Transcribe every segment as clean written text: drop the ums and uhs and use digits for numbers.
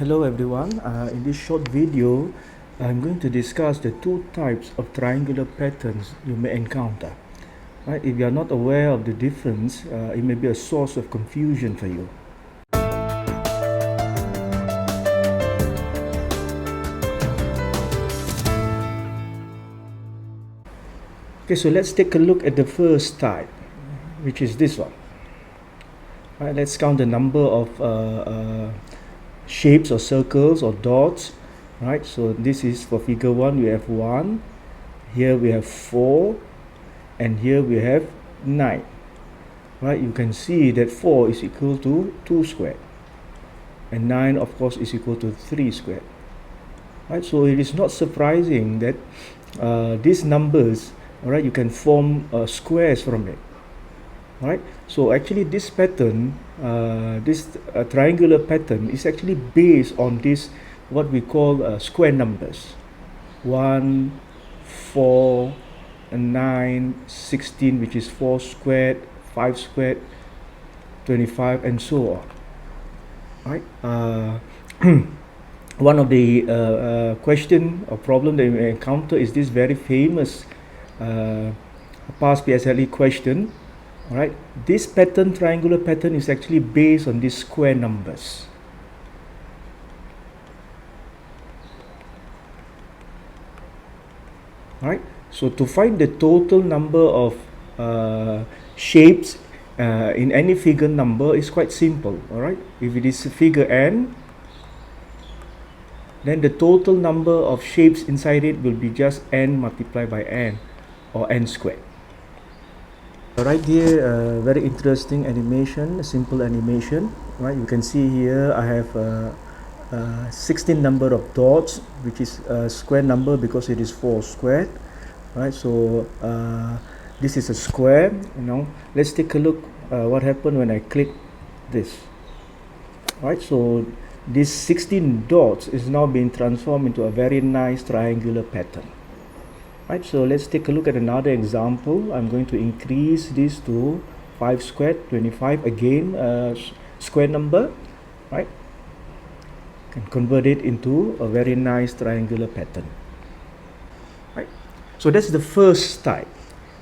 Hello everyone, in this short video I'm going to discuss the two types of triangular patterns you may encounter. Right? If you are not aware of the difference, it may be a source of confusion for you. Okay, so let's take a look at the first type, which is this one. Right, let's count the number of shapes or circles or dots. Right, so this is for figure 1, we have 1, here we have 4, and here we have 9. Right, you can see that 4 is equal to 2 squared, and 9 of course is equal to 3 squared. Right, so it is not surprising that these numbers, all right, you can form squares from it. Right, so actually this pattern, this triangular pattern is actually based on this what we call square numbers: 1, 4, 9, 16, which is 4 squared, 5 squared, 25, and so on. Right. One of the question or problem that we encounter is this very famous past PSLE question. All right, this pattern, triangular pattern, is actually based on these square numbers. All right, so to find the total number of shapes in any figure number is quite simple. All right, if it is figure n, then the total number of shapes inside it will be just n multiplied by n, or n squared. Right here, very interesting animation, a simple animation. Right, you can see here I have 16 number of dots, which is a square number because it is 4 squared. Right, so this is a square. Let's take a look what happened when I click this. Right, so this 16 dots is now being transformed into a very nice triangular pattern. Right, so let's take a look at another example. I'm going to increase this to 5 squared, 25, again square number. Right, can convert it into a very nice triangular pattern. Right, so that's the first type.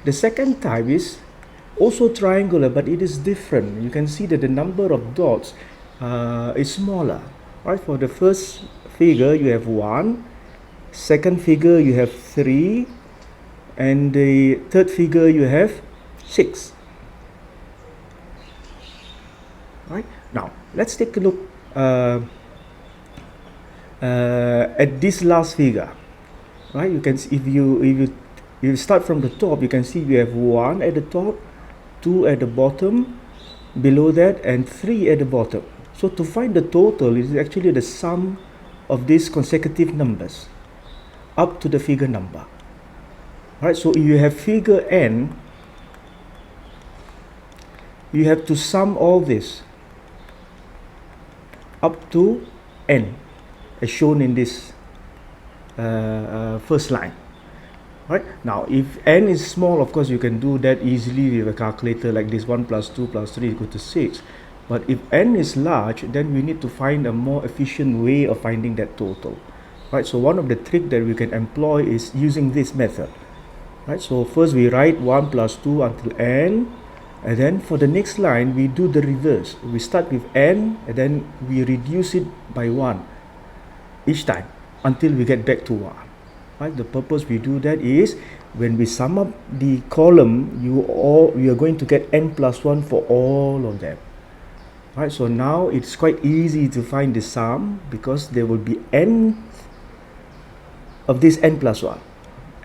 The second type is also triangular, but it is different. You can see that the number of dots is smaller. Right, for the first figure you have 1, second figure you have 3, and the third figure you have 6. Right, now let's take a look at this last figure. Right, you can see if you start from the top, you can see you have 1 at the top, 2 at the bottom, below that, and 3 at the bottom. So to find the total is actually the sum of these consecutive numbers up to the figure number. Right, so if you have figure n, you have to sum all this up to n, as shown in this first line. Right, now if n is small, of course you can do that easily with a calculator like this: 1 plus 2 plus 3 equal to 6. But if n is large, then we need to find a more efficient way of finding that total. Right, so one of the tricks that we can employ is using this method. Right, so first we write 1 plus 2 until n, and then for the next line we do the reverse. We start with n and then we reduce it by 1 each time until we get back to 1. Right, the purpose we do that is when we sum up the column, you are going to get n plus 1 for all of them. Right, so now it's quite easy to find the sum because there will be n of this n plus 1,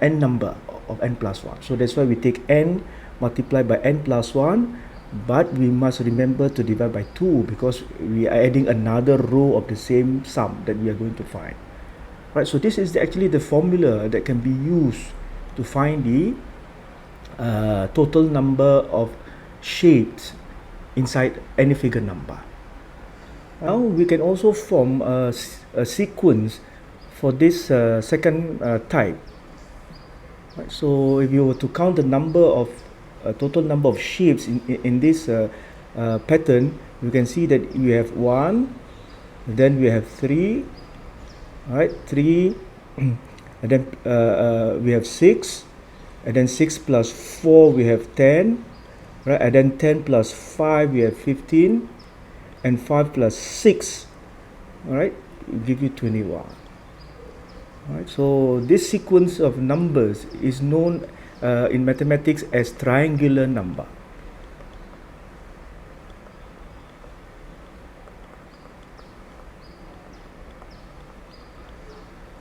n number of n plus 1. So that's why we take n multiplied by n plus 1, but we must remember to divide by 2 because we are adding another row of the same sum that we are going to find. Right, so this is actually the formula that can be used to find the total number of shapes inside any figure number. Now we can also form a sequence for this second type. Right, so if you were to count the number of total number of shapes in this pattern, you can see that you have 1, then we have 3, right? 3, and then we have 6, and then 6 plus 4 we have 10, right? And then 10 plus 5 we have 15, and 5 plus 6, all right, give you 21. All right, so this sequence of numbers is known in mathematics as triangular number.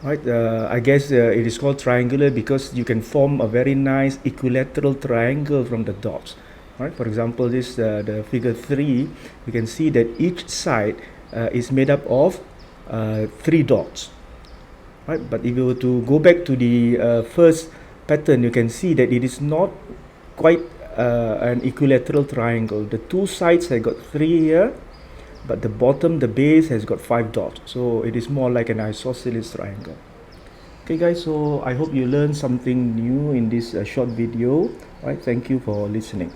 Right, I guess it is called triangular because you can form a very nice equilateral triangle from the dots. Right, for example, this the figure 3, you can see that each side is made up of 3 dots. Right, but if you were to go back to the first pattern, you can see that it is not quite an equilateral triangle. The two sides have got 3 here, but the bottom, the base, has got 5 dots, so it is more like an isosceles triangle. Okay guys, so I hope you learned something new in this short video. All right, thank you for listening.